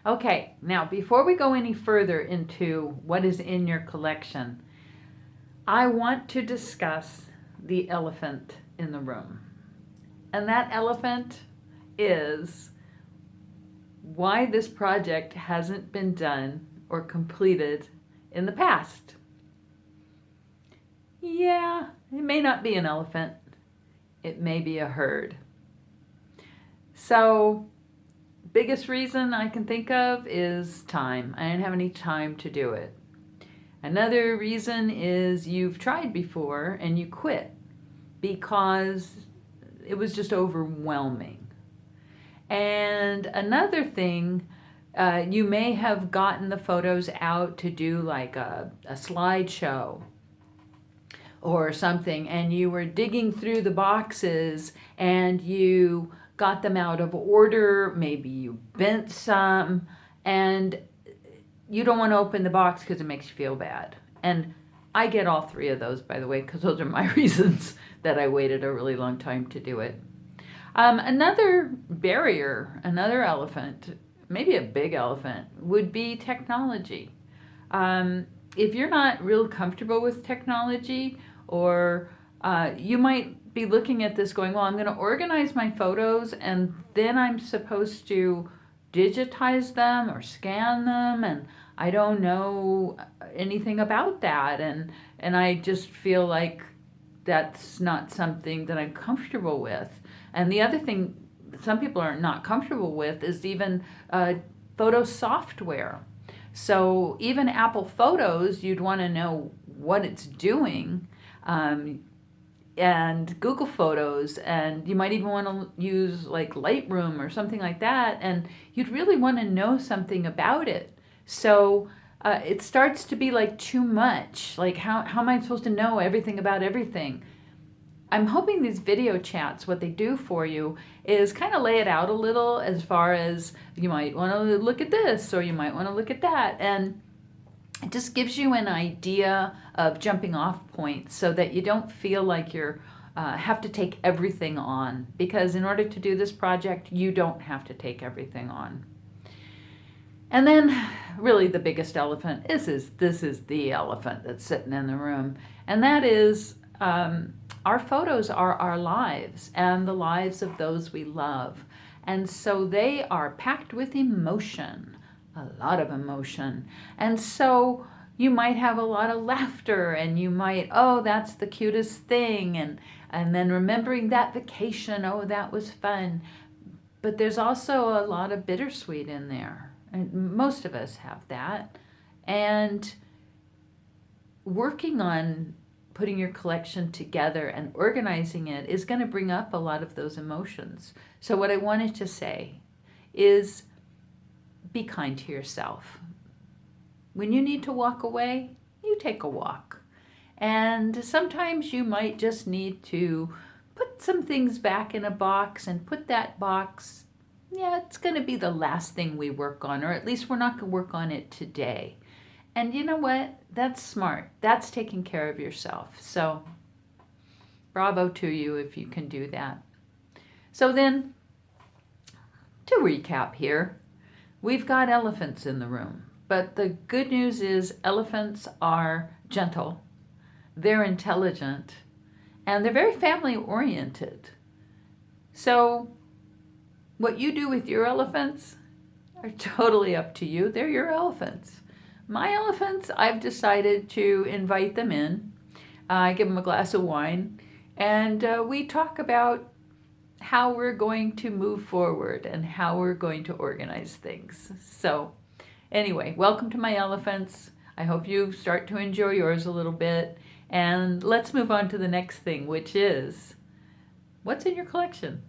Okay, now before we go any further into what is in your collection, I want to discuss the elephant in the room. And that elephant is why this project hasn't been done or completed in the past. Yeah, it may not be an elephant. It may be a herd. So, biggest reason I can think of is time. I didn't have any time to do it. Another reason is you've tried before and you quit because it was just overwhelming. And another thing, you may have gotten the photos out to do like a slideshow or something, and you were digging through the boxes and you got them out of order. Maybe you bent some, and you don't want to open the box because it makes you feel bad. And I get all three of those, by the way, because those are my reasons that I waited a really long time to do it. Another barrier, another elephant, maybe a big elephant, would be technology. If you're not real comfortable with technology, or you might be looking at this going, well, I'm going to organize my photos and then I'm supposed to digitize them or scan them, and I don't know anything about that, and I just feel like that's not something that I'm comfortable with. And the other thing some people are not comfortable with is even photo software. So even Apple Photos, you'd want to know what it's doing, and Google Photos, and you might even want to use like Lightroom or something like that, and you'd really want to know something about it. So it starts to be like too much. Like how am I supposed to know everything about everything? I'm hoping these video chats, what they do for you is kind of lay it out a little, as far as you might want to look at this or you might want to look at that. And it just gives you an idea of jumping off points so that you don't feel like you're have to take everything on. Because in order to do this project, you don't have to take everything on. And then really the biggest elephant, this is the elephant that's sitting in the room. And that is, our photos are our lives and the lives of those we love. And so they are packed with emotion, a lot of emotion. And so you might have a lot of laughter, and you might, oh, that's the cutest thing. And then remembering that vacation, oh, that was fun. But there's also a lot of bittersweet in there. And most of us have that. And working on putting your collection together and organizing it is going to bring up a lot of those emotions. So what I wanted to say is be kind to yourself. When you need to walk away, you take a walk. And sometimes you might just need to put some things back in a box and put that box, yeah, it's going to be the last thing we work on, or at least we're not going to work on it today. And you know what? That's smart. That's taking care of yourself. So bravo to you if you can do that. So then, to recap here, we've got elephants in the room. But the good news is elephants are gentle, they're intelligent, and they're very family oriented. So what you do with your elephants are totally up to you. They're your elephants. My elephants, I've decided to invite them in. I give them a glass of wine, and we talk about how we're going to move forward and how we're going to organize things. So anyway, welcome to my elephants. I hope you start to enjoy yours a little bit. And let's move on to the next thing, which is, what's in your collection?